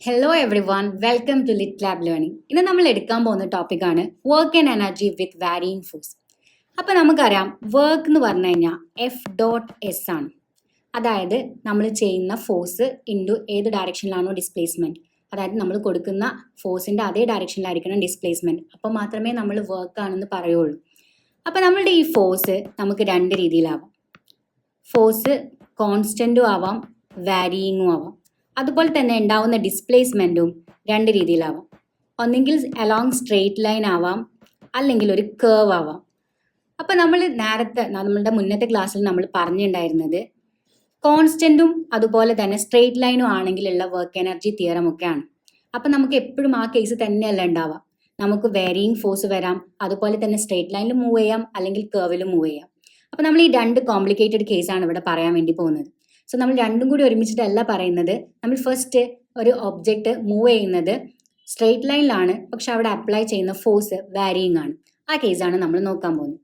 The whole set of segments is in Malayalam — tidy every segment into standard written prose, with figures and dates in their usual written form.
Hello every one welcome to lit lab learning. ഇന്ന് നമ്മൾ എടുക്കാൻ പോകുന്ന ടോപ്പിക്കാണ് work and energy with varying force. അപ്പോൾ നമുക്കറിയാം വർക്ക് എന്ന് പറഞ്ഞു കഴിഞ്ഞാൽ F.S ആണ്. അതായത് നമ്മൾ ചെയ്യുന്ന ഫോഴ്സ് ഇൻറ്റു ഏത് ഡയറക്ഷനിലാണോ ഡിസ്പ്ലേസ്മെൻറ്റ്, അതായത് നമ്മൾ കൊടുക്കുന്ന ഫോഴ്സിൻ്റെ അതേ ഡയറക്ഷനിലായിരിക്കണം ഡിസ്പ്ലേസ്മെൻറ്റ്, അപ്പോൾ മാത്രമേ നമ്മൾ വർക്ക് ആണെന്ന് പറയുള്ളൂ. അപ്പോൾ നമ്മളുടെ ഈ ഫോഴ്സ് നമുക്ക് രണ്ട് രീതിയിലാവാം. ഫോഴ്സ് കോൺസ്റ്റൻറ്റും ആവാം, വാരിയിങ്ങും ആവാം. അതുപോലെ തന്നെ ഉണ്ടാവുന്ന ഡിസ്പ്ലേസ്മെൻറ്റും രണ്ട് രീതിയിലാവാം. ഒന്നെങ്കിൽ അലോങ് സ്ട്രെയിറ്റ് ലൈൻ ആവാം, അല്ലെങ്കിൽ ഒരു കേർവ് ആവാം. അപ്പം നമ്മൾ നമ്മളുടെ മുന്നത്തെ ക്ലാസ്സിൽ നമ്മൾ പറഞ്ഞിട്ടുണ്ടായിരുന്നത് കോൺസ്റ്റൻറ്റും അതുപോലെ തന്നെ സ്ട്രെയിറ്റ് ലൈനും ആണെങ്കിലുള്ള വർക്ക് എനർജി തിയറം ഒക്കെയാണ്. അപ്പം നമുക്ക് എപ്പോഴും ആ കേസ് തന്നെയല്ല ഉണ്ടാവുക. നമുക്ക് വേരിയിങ് ഫോഴ്സ് വരാം, അതുപോലെ തന്നെ സ്ട്രെയിറ്റ് ലൈനിൽ മൂവ് ചെയ്യാം, അല്ലെങ്കിൽ കേർവിലും മൂവ് ചെയ്യാം. അപ്പം നമ്മൾ ഈ രണ്ട് കോംപ്ലിക്കേറ്റഡ് കേസാണ് ഇവിടെ പറയാൻ വേണ്ടി പോകുന്നത്. സോ നമ്മൾ രണ്ടും കൂടി ഒരുമിച്ചിട്ടല്ല പറയുന്നത്. നമ്മൾ ഫസ്റ്റ് ഒരു ഒബ്ജക്റ്റ് മൂവ് ചെയ്യുന്നത് സ്ട്രെയിറ്റ് ലൈനിലാണ്, പക്ഷെ അവിടെ അപ്ലൈ ചെയ്യുന്ന ഫോഴ്സ് വാരിയിങ് ആണ്. ആ കേസാണ് നമ്മൾ നോക്കാൻ പോകുന്നത്.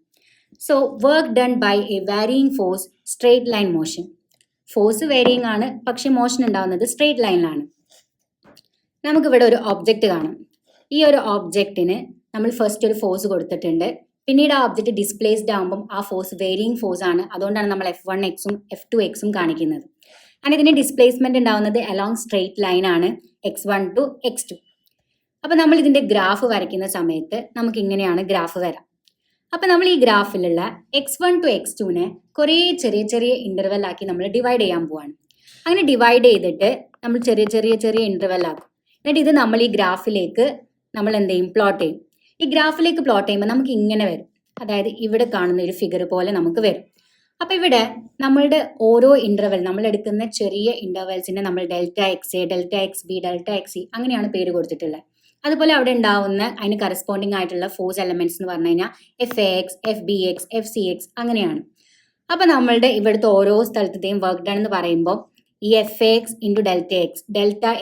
So work done by a varying force straight line motion. Force varying ആണ്, പക്ഷെ മോഷൻ ഉണ്ടാവുന്നത് സ്ട്രെയിറ്റ് ലൈനിലാണ്. നമുക്കിവിടെ ഒരു ഒബ്ജക്റ്റ് കാണാം. ഈ ഒരു ഒബ്ജക്റ്റിന് നമ്മൾ ഫസ്റ്റ് ഒരു ഫോഴ്സ് കൊടുത്തിട്ടുണ്ട്. പിന്നീട് ആ ഒബ്ജക്റ്റ് ഡിസ്പ്ലേസ്ഡ് ആകുമ്പം ആ ഫോഴ്സ് വേരിയിങ് ഫോഴ്സ് ആണ്. അതുകൊണ്ടാണ് നമ്മൾ F1x-ഉം F2x-ഉം കാണിക്കുന്നത്. ആൻഡ് ഇതിന് ഡിസ്പ്ലേസ്മെന്റ് ഉണ്ടാവുന്നത് അലോങ് സ്ട്രെയിറ്റ് ലൈൻ ആണ്, x1 ടു x2. അപ്പോൾ നമ്മൾ ഇതിന്റെ ഗ്രാഫ് വരയ്ക്കുന്ന സമയത്ത് നമുക്ക് ഇങ്ങനെയാണ് ഗ്രാഫ് വരാം. അപ്പോൾ നമ്മൾ ഈ ഗ്രാഫിലുള്ള x1 ടു x2നെ കുറേ ചെറിയ ചെറിയ ഇന്റർവെൽ ആക്കി നമ്മൾ ഡിവൈഡ് ചെയ്യാൻ പോവാണ്. അങ്ങനെ ഡിവൈഡ് ചെയ്തിട്ട് നമ്മൾ ചെറിയ ചെറിയ ചെറിയ ഇന്റർവെൽ ആക്കും. എന്നിട്ട് ഇത് നമ്മൾ ഈ ഗ്രാഫിലേക്ക് നമ്മൾ എന്ത് ചെയ്യും, പ്ലോട്ട് ചെയ്യും. ഈ ഗ്രാഫിലേക്ക് പ്ലോട്ട് ചെയ്യുമ്പോൾ നമുക്ക് ഇങ്ങനെ വരും. അതായത് ഇവിടെ കാണുന്ന ഒരു ഫിഗർ പോലെ നമുക്ക് വരും. അപ്പോൾ ഇവിടെ നമ്മളുടെ ഓരോ ഇന്റർവെൽ, നമ്മൾ എടുക്കുന്ന ചെറിയ ഇന്റർവെൽസിനെ നമ്മൾ delta X A, delta X B, delta X C അങ്ങനെയാണ് പേര് കൊടുത്തിട്ടുള്ളത്. അതുപോലെ അവിടെ ഉണ്ടാവുന്ന അതിന് കറസ്പോണ്ടിങ് ആയിട്ടുള്ള ഫോഴ്സ് എലമെന്റ്സ് എന്ന് പറഞ്ഞു കഴിഞ്ഞാൽ FAX, FBX, FCX അങ്ങനെയാണ്. അപ്പോൾ നമ്മളുടെ ഇവിടുത്തെ ഓരോ സ്ഥലത്തെയും വർക്ക് ഡൺ എന്ന് പറയുമ്പോൾ ഈ FAX into delta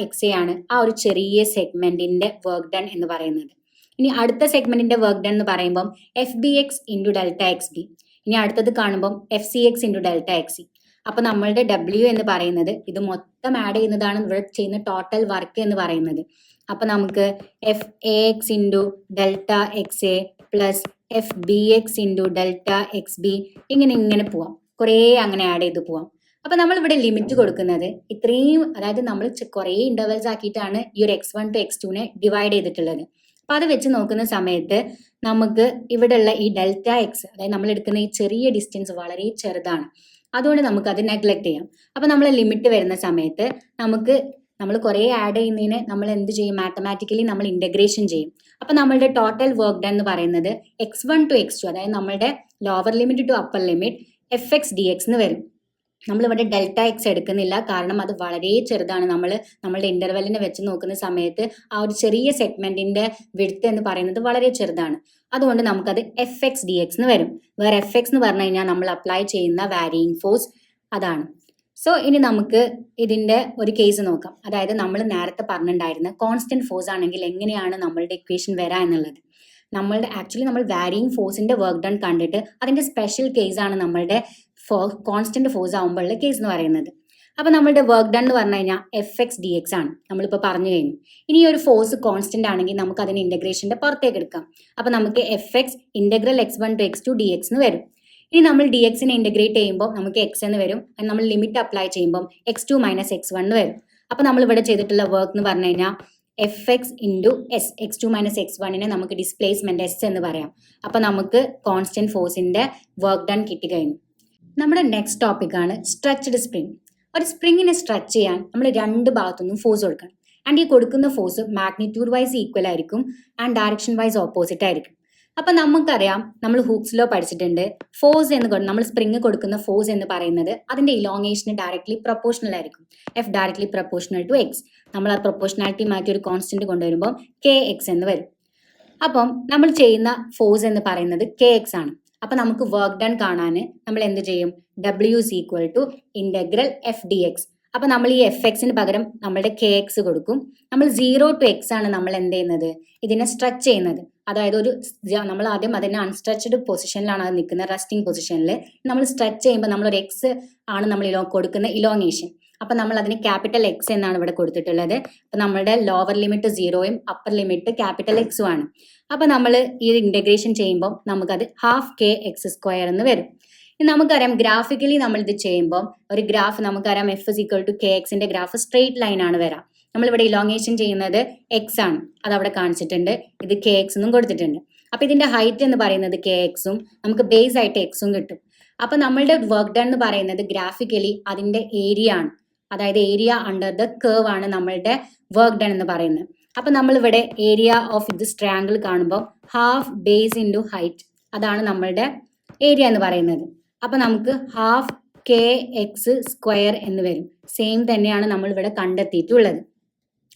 X A ആണ് ആ ഒരു ചെറിയ സെഗ്മെന്റിന്റെ വർക്ക് ഡൺ എന്ന് പറയുന്നത്. ഇനി അടുത്ത സെഗ്മെന്റിന്റെ വർക്ക് ഡൺ എന്ന് പറയുമ്പോൾ FBX into delta X B. ഇനി അടുത്തത് കാണുമ്പോൾ FCX into delta X C. അപ്പോൾ നമ്മളുടെ W എന്ന് പറയുന്നത് ഇത് മൊത്തം ആഡ് ചെയ്യുന്നതാണ് ഇവിടെ ചെയ്യുന്ന ടോട്ടൽ വർക്ക് എന്ന് പറയുന്നത്. അപ്പോൾ നമുക്ക് FAX into delta X A plus FBX into delta X B ഇങ്ങനെ പോവാം. കുറേ അങ്ങനെ ആഡ് ചെയ്ത് പോവാം. അപ്പോൾ നമ്മളിവിടെ ലിമിറ്റ് കൊടുക്കുന്നത് ഇത്രയും, അതായത് നമ്മൾ കുറേ ഇന്റർവെൽസ് ആക്കിയിട്ടാണ് ഈ ഒരു x1 ടു x2നെ ഡിവൈഡ് ചെയ്തിട്ടുള്ളത്. അപ്പോൾ അത് വെച്ച് നോക്കുന്ന സമയത്ത് നമുക്ക് ഇവിടെയുള്ള ഈ ഡെൽറ്റ എക്സ്, അതായത് നമ്മൾ എടുക്കുന്ന ഈ ചെറിയ ഡിസ്റ്റൻസ് വളരെ ചെറുതാണ്. അതുകൊണ്ട് നമുക്ക് അത് നെഗ്ലക്ട് ചെയ്യാം. അപ്പോൾ നമ്മൾ ലിമിറ്റ് വരുന്ന സമയത്ത് നമ്മൾ കുറേ ആഡ് ചെയ്യുന്നതിന് നമ്മൾ എന്ത് ചെയ്യും, മാത്തമാറ്റിക്കലി നമ്മൾ ഇൻ്റഗ്രേഷൻ ചെയ്യും. അപ്പോൾ നമ്മളുടെ ടോട്ടൽ വർക്ക് ഡൺ എന്ന് പറയുന്നത് x1 ടു x2, അതായത് നമ്മളുടെ lower limit to upper limit FX dx എന്ന് വരും. നമ്മളിവിടെ ഡെൽറ്റ എക്സ് എടുക്കുന്നില്ല, കാരണം അത് വളരെ ചെറുതാണ്. നമ്മളുടെ ഇന്റർവെല്ലിനെ വെച്ച് നോക്കുന്ന സമയത്ത് ആ ഒരു ചെറിയ സെഗ്മെന്റിന്റെ വിഡ്ത്ത് എന്ന് പറയുന്നത് വളരെ ചെറുതാണ്. അതുകൊണ്ട് നമുക്കത് FX dx എന്ന് വരും. വേറെ FX എന്ന് പറഞ്ഞു കഴിഞ്ഞാൽ നമ്മൾ അപ്ലൈ ചെയ്യുന്ന വാരിയിങ് ഫോഴ്സ് അതാണ്. സോ ഇനി നമുക്ക് ഇതിന്റെ ഒരു കേസ് നോക്കാം. അതായത് നമ്മൾ നേരത്തെ പറഞ്ഞിട്ടുണ്ടായിരുന്ന കോൺസ്റ്റന്റ് ഫോഴ്സ് ആണെങ്കിൽ എങ്ങനെയാണ് നമ്മളുടെ ഇക്വേഷൻ വരാ എന്നുള്ളത്. നമ്മൾ വാരിയിങ് ഫോഴ്സിന്റെ വർക്ക് ഡൺ കണ്ടിട്ട് അതിന്റെ സ്പെഷ്യൽ കേസാണ് നമ്മളുടെ കോൺസ്റ്റന്റ് ഫോഴ്സ് ആകുമ്പോഴുള്ള കേസ് എന്ന് പറയുന്നത്. അപ്പോൾ നമ്മളുടെ വർക്ക് ഡൺ എന്ന് പറഞ്ഞു കഴിഞ്ഞാൽ FX dx ആണ്, നമ്മളിപ്പോൾ പറഞ്ഞു കഴിഞ്ഞു. ഇനി ഒരു ഫോഴ്സ് കോൺസ്റ്റന്റ് ആണെങ്കിൽ നമുക്ക് അതിന് ഇന്റഗ്രേഷന്റെ പുറത്തേക്ക് എടുക്കാം. അപ്പോൾ നമുക്ക് FX integral x1 to x2 dx എന്ന് വരും. ഇനി നമ്മൾ dxനെ ഇന്റഗ്രേറ്റ് ചെയ്യുമ്പോൾ നമുക്ക് x എന്ന് വരും. നമ്മൾ ലിമിറ്റ് അപ്ലൈ ചെയ്യുമ്പോൾ x2 മൈനസ് x1 എന്ന് വരും. അപ്പോൾ നമ്മൾ ഇവിടെ ചെയ്തിട്ടുള്ള വർക്ക് എന്ന് പറഞ്ഞു കഴിഞ്ഞാൽ FX into S, x2 minus x1നെ നമുക്ക് ഡിസ്പ്ലേസ്മെന്റ് S എന്ന് പറയാം. അപ്പോൾ നമുക്ക് കോൺസ്റ്റന്റ് ഫോഴ്സിന്റെ വർക്ക് ഡൺ കിട്ടിക്കഴിഞ്ഞു. നമ്മുടെ നെക്സ്റ്റ് ടോപ്പിക്കാണ് സ്ട്രെച്ച്ഡ് സ്പ്രിംഗ്. ഒരു സ്പ്രിങ്ങിനെ സ്ട്രെച്ച് ചെയ്യാൻ നമ്മൾ രണ്ട് ഭാഗത്തുനിന്നും ഫോഴ്സ് കൊടുക്കണം. ആൻഡ് ഈ കൊടുക്കുന്ന ഫോഴ്സ് മാഗ്നിറ്റ്യൂഡ് വൈസ് ഈക്വൽ ആയിരിക്കും ആൻഡ് ഡയറക്ഷൻ വൈസ് ഓപ്പോസിറ്റ് ആയിരിക്കും. അപ്പം നമുക്കറിയാം, നമ്മൾ ഹൂക്സ് ലോ പഠിച്ചിട്ടുണ്ട്, ഫോഴ്സ് നമ്മൾ സ്പ്രിങ് കൊടുക്കുന്ന ഫോഴ്സ് എന്ന് പറയുന്നത് അതിന്റെ ഇലോങ്ങേഷന് ഡയറക്ട്ലി പ്രൊപ്പോർഷണൽ ആയിരിക്കും. F directly proportional to X. നമ്മൾ ആ പ്രൊപ്പോർഷണാലിറ്റി മാറ്റി ഒരു കോൺസ്റ്റന്റ് കൊണ്ടുവരുമ്പോൾ KX എന്ന് വരും. അപ്പം നമ്മൾ ചെയ്യുന്ന ഫോഴ്സ് എന്ന് പറയുന്നത് KX ആണ്. അപ്പൊ നമുക്ക് വർക്ക് ഡൺ കാണാൻ നമ്മൾ എന്ത് ചെയ്യും, W is equal to integral F dx. അപ്പൊ നമ്മൾ ഈ FXന് പകരം നമ്മളുടെ KX കൊടുക്കും. നമ്മൾ 0 ടു X ആണ് നമ്മൾ എന്ത് ചെയ്യുന്നത്, ഇതിനെ സ്ട്രെച്ച് ചെയ്യുന്നത്. അതായത് നമ്മൾ ആദ്യം അതിനെ അൺസ്ട്രെച്ച്ഡ് പൊസിഷനിലാണ് അത് നിൽക്കുന്നത്, റെസ്റ്റിംഗ് പൊസിഷനിൽ. നമ്മൾ സ്ട്രെച്ച് ചെയ്യുമ്പോൾ നമ്മൾ ഒരു X ആണ് നമ്മൾ കൊടുക്കുന്ന ഇലോങ്ങേഷൻ. അപ്പം നമ്മൾ അതിന് ക്യാപിറ്റൽ എക്സ് എന്നാണ് ഇവിടെ കൊടുത്തിട്ടുള്ളത്. അപ്പം നമ്മളുടെ ലോവർ ലിമിറ്റ് 0യും അപ്പർ ലിമിറ്റ് ക്യാപിറ്റൽ എക്സും ആണ്. അപ്പം നമ്മൾ ഈ ഇൻ്റഗ്രേഷൻ ചെയ്യുമ്പോൾ നമുക്കത് ½ kx² എന്ന് വരും. ഇനി നമുക്കറിയാം ഗ്രാഫിക്കലി നമ്മൾ ഇത് ചെയ്യുമ്പോൾ ഒരു ഗ്രാഫ് നമുക്കറിയാം f = kxന്റെ ഗ്രാഫ് സ്ട്രെയിറ്റ് ലൈൻ ആണ് വരാം. നമ്മളിവിടെ ഇലോങ്ങേഷൻ ചെയ്യുന്നത് എക്സ് ആണ്, അത് അവിടെ കാണിച്ചിട്ടുണ്ട്. ഇത് kx എന്നും കൊടുത്തിട്ടുണ്ട്. അപ്പം ഇതിന്റെ ഹൈറ്റ് എന്ന് പറയുന്നത് kxഉം നമുക്ക് ബേസ് ആയിട്ട് എക്സും കിട്ടും. അപ്പം നമ്മളുടെ വർക്ക് ഡൺ എന്ന് പറയുന്നത് ഗ്രാഫിക്കലി അതിന്റെ ഏരിയ ആണ്, അതായത് ഏരിയ അണ്ടർ ദ കർവ് ആണ് നമ്മളുടെ വർക്ക് ഡൺ എന്ന് പറയുന്നത്. അപ്പം നമ്മളിവിടെ ഏരിയ ഓഫ് ദിസ് ട്രയാങ്കിൾ കാണുമ്പോൾ ഹാഫ് ബേസ് ഇൻറ്റു ഹൈറ്റ്, അതാണ് നമ്മളുടെ ഏരിയ എന്ന് പറയുന്നത്. അപ്പം നമുക്ക് ½ kx² എന്ന് വരും. സെയിം തന്നെയാണ് നമ്മൾ ഇവിടെ കണ്ടെത്തിയിട്ടുള്ളത്.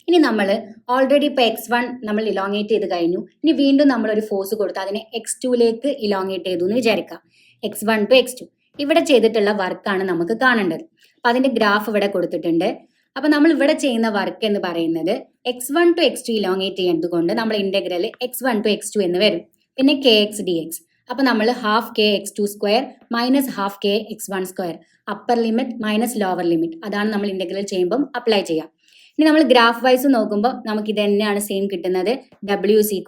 ഇനി നമ്മൾ ഓൾറെഡി ഇപ്പോൾ x1 നമ്മൾ ഇലോങ്ങേറ്റ് ചെയ്ത് കഴിഞ്ഞു. ഇനി വീണ്ടും നമ്മൾ ഒരു ഫോഴ്സ് കൊടുത്ത് അതിനെ x2ലേക്ക് ഇലോങ്ങേറ്റ് ചെയ്തു എന്ന് വിചാരിക്കാം. x1 to x2 ഇവിടെ ചെയ്തിട്ടുള്ള വർക്കാണ് നമുക്ക് കാണേണ്ടത്. അപ്പം അതിന്റെ ഗ്രാഫ് ഇവിടെ കൊടുത്തിട്ടുണ്ട്. അപ്പം നമ്മൾ ഇവിടെ ചെയ്യുന്ന വർക്ക് എന്ന് പറയുന്നത് x1 to x2 ഇലോങ്ങേറ്റ് ചെയ്യുന്നത് കൊണ്ട് നമ്മൾ ഇന്റഗ്രൽ x1 to x2 എന്ന് വരും. പിന്നെ kx dx. അപ്പം നമ്മൾ ½ kx2² -½ kx1² upper limit minus lower limit, അതാണ് നമ്മൾ ഇന്റഗ്രൽ ചെയ്യുമ്പോൾ അപ്ലൈ ചെയ്യാം. ഇനി നമ്മൾ ഗ്രാഫ് വൈസ് നോക്കുമ്പോൾ നമുക്ക് ഇത് തന്നെയാണ് സെയിം കിട്ടുന്നത്. w =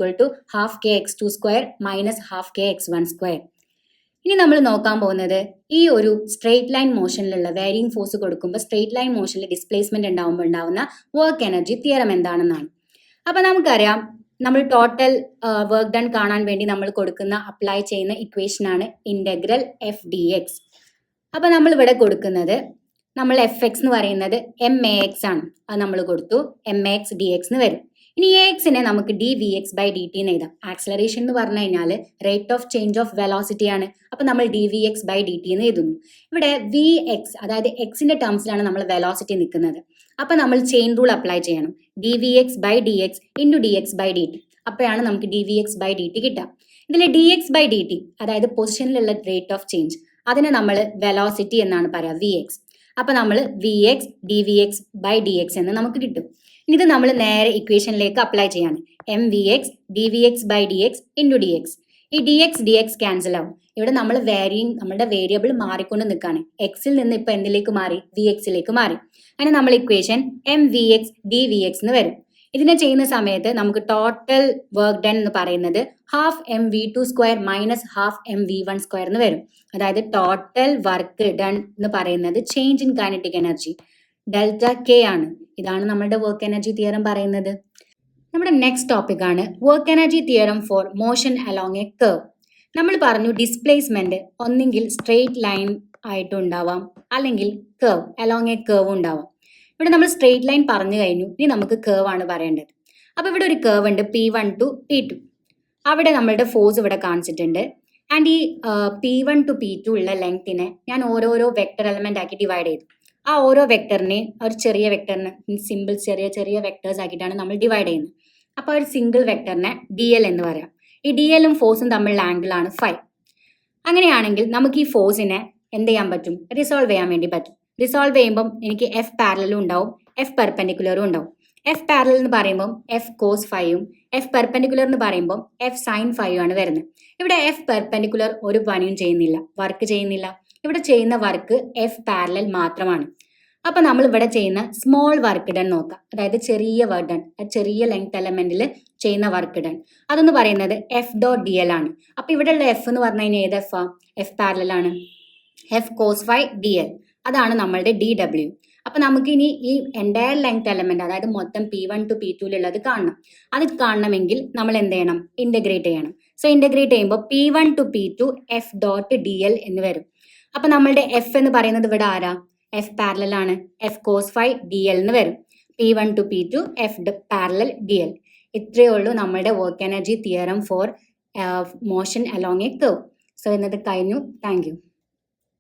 ½ kx2² -½ kx1². ഇനി നമ്മൾ നോക്കാൻ പോകുന്നത് ഈ ഒരു സ്ട്രെയിറ്റ് ലൈൻ മോഷനിലുള്ള വേരിയിങ് ഫോഴ്സ് കൊടുക്കുമ്പോൾ സ്ട്രെയിറ്റ് ലൈൻ മോഷനിൽ ഡിസ്പ്ലേസ്മെന്റ് ഉണ്ടാവുമ്പോൾ ഉണ്ടാവുന്ന വർക്ക് എനർജി തിയറം എന്താണെന്നാണ്. അപ്പം നമുക്കറിയാം നമ്മൾ ടോട്ടൽ വർക്ക് ഡൺ കാണാൻ വേണ്ടി നമ്മൾ കൊടുക്കുന്ന അപ്ലൈ ചെയ്യുന്ന ഇക്വേഷൻ ആണ് ഇന്റഗ്രൽ എഫ് ഡി എക്സ്. അപ്പം നമ്മൾ ഇവിടെ കൊടുക്കുന്നത് നമ്മൾ എഫ് എക്സ് എന്ന് പറയുന്നത് max ആണ്, അത് നമ്മൾ കൊടുത്തു. max dx എന്ന് വരും. ഇനി axനെ നമുക്ക് dvx/dt എന്ന് എഴുതാം. ആക്സലറേഷൻ എന്ന് പറഞ്ഞു കഴിഞ്ഞാൽ rate of change of velocity ആണ്. അപ്പം നമ്മൾ dvx/dt എന്ന് എഴുതുന്നു. ഇവിടെ vx അതായത് എക്സിന്റെ ടേംസിലാണ് നമ്മൾ വെലോസിറ്റി നിൽക്കുന്നത്. അപ്പം നമ്മൾ ചെയിൻ റൂൾ അപ്ലൈ ചെയ്യണം. dvx/dx × dx/dt. അപ്പോഴാണ് നമുക്ക് dvx/dt കിട്ടുക. ഇതിൽ dx/dt അതായത് പൊസിഷനിലുള്ള റേറ്റ് ഓഫ് ചേഞ്ച്, അതിനെ നമ്മൾ വെലോസിറ്റി എന്നാണ് പറയുക, vx. അപ്പം നമ്മൾ vx dvx/dx എന്ന് നമുക്ക് കിട്ടും. ഇനി ഇത് നമ്മൾ നേരെ ഇക്വേഷനിലേക്ക് അപ്ലൈ ചെയ്യാണ്. mvx dvx/dx × dx. ഈ dx ക്യാൻസൽ ആവും. ഇവിടെ നമ്മൾ നമ്മുടെ വേരിയബിൾ മാറിക്കൊണ്ട് നിൽക്കുകയാണ്. എക്സിൽ നിന്ന് ഇപ്പൊ എന്തിലേക്ക് മാറി? vxലേക്ക് മാറി. അങ്ങനെ നമ്മൾ ഇക്വേഷൻ mvx dvx എന്ന് വരും. ഇതിനെ ചെയ്യുന്ന സമയത്ത് നമുക്ക് ടോട്ടൽ വർക്ക് ഡൺ എന്ന് പറയുന്നത് ½ mv2² -½ mv1² എന്ന് വരും. അതായത് ടോട്ടൽ വർക്ക് ഡൺ എന്ന് പറയുന്നത് change in kinetic energy ΔK ആണ്. ഇതാണ് നമ്മുടെ വർക്ക് എനർജി തിയറം പറയുന്നത്. നമ്മുടെ നെക്സ്റ്റ് ടോപ്പിക് ആണ് work energy theorem four motion along A curve. നമ്മൾ പറഞ്ഞു ഡിസ്പ്ലേസ്മെന്റ് ഒന്നെങ്കിൽ സ്ട്രെയിറ്റ് ലൈൻ ആയിട്ട് ഉണ്ടാവാം, അല്ലെങ്കിൽ കർവ് അലോങ് എ കർവ് ഉണ്ടാവാം. ഇവിടെ നമ്മൾ സ്ട്രെയിറ്റ് ലൈൻ പറഞ്ഞു കഴിഞ്ഞു. ഇനി നമുക്ക് കർവ് ആണ് പറയേണ്ടത്. അപ്പൊ ഇവിടെ ഒരു കർവ് ഉണ്ട് P1 to P2. അവിടെ നമ്മളുടെ ഫോഴ്സ് ഇവിടെ കാണിച്ചിട്ടുണ്ട്. ആൻഡ് ഈ P1 to P2 ഉള്ള ലെങ്തിനെ ഞാൻ ഓരോരോ വെക്ടർ എലമെന്റ് ആക്കി ഡിവൈഡ് ചെയ്തു. ആ ഓരോ വെക്ടറിനെ ഒരു ചെറിയ വെക്ടറിനെ സിമ്പിൾ ചെറിയ ചെറിയ വെക്ടേഴ്സ് ആക്കിയിട്ടാണ് നമ്മൾ ഡിവൈഡ് ചെയ്യുന്നത്. അപ്പോൾ ഒരു സിംഗിൾ വെക്ടറിനെ dl എന്ന് പറയാം. ഈ dlഉം ഫോഴ്സും തമ്മിലുള്ള ആംഗിൾ ആണ് φ. അങ്ങനെയാണെങ്കിൽ നമുക്ക് ഈ ഫോഴ്സിനെ എന്ത് ചെയ്യാൻ പറ്റും? റിസോൾവ് ചെയ്യാൻ വേണ്ടി പറ്റും. റിസോൾവ് ചെയ്യുമ്പം എനിക്ക് എഫ് പാരലും ഉണ്ടാവും, എഫ് പെർപെൻഡിക്കുലറും ഉണ്ടാവും. എഫ് പാരലൽ എന്ന് പറയുമ്പോൾ എഫ് കോസ് ഫൈയും എഫ് പെർപെൻഡിക്കുലർ എന്ന് പറയുമ്പോൾ എഫ് സൈൻ ഫൈയും ആണ് വരുന്നത്. ഇവിടെ എഫ് പെർപെൻഡിക്കുലർ ഒരു പണിയും ചെയ്യുന്നില്ല, വർക്ക് ചെയ്യുന്നില്ല. ഇവിടെ ചെയ്യുന്ന വർക്ക് എഫ് പാരലൽ മാത്രമാണ്. അപ്പൊ നമ്മൾ ഇവിടെ ചെയ്യുന്ന സ്മോൾ വർക്ക് ഡൺ നോക്കാം. അതായത് ചെറിയ വർക്ക് ഡൺ, ചെറിയ ലെങ്ത് എലമെന്റിൽ ചെയ്യുന്ന വർക്ക് ഡൺ, അതെന്ന് പറയുന്നത് F.dl ആണ്. അപ്പൊ ഇവിടെയുള്ള എഫ് എന്ന് പറഞ്ഞു കഴിഞ്ഞാൽ ഏത് എഫ്? എഫ് പാരലൽ ആണ്. എഫ് കോസ് ഫൈ dl, അതാണ് നമ്മളുടെ dw. അപ്പൊ നമുക്ക് ഇനി ഈ എൻറ്റയർ ലെങ്ത് എലമെന്റ് അതായത് മൊത്തം P1 to P2 കാണണം. അത് കാണണമെങ്കിൽ നമ്മൾ എന്ത് ചെയ്യണം? ഇന്റഗ്രേറ്റ് ചെയ്യണം. സോ ഇന്റഗ്രേറ്റ് ചെയ്യുമ്പോൾ P1 to P2 F.dl എന്ന് വരും. അപ്പൊ നമ്മളുടെ എഫ് എന്ന് പറയുന്നത് ഇവിടെ ആരാ? എഫ് പാരലൽ ആണ്. എഫ് കോസ് ഫൈ dl എന്ന് വരും. P1 to P2 F parallel dl. ഇത്രയേ ഉള്ളൂ നമ്മളുടെ work energy theorem four motion along A curve. So ഇന്നത്തെ കഴിഞ്ഞു. Thank you.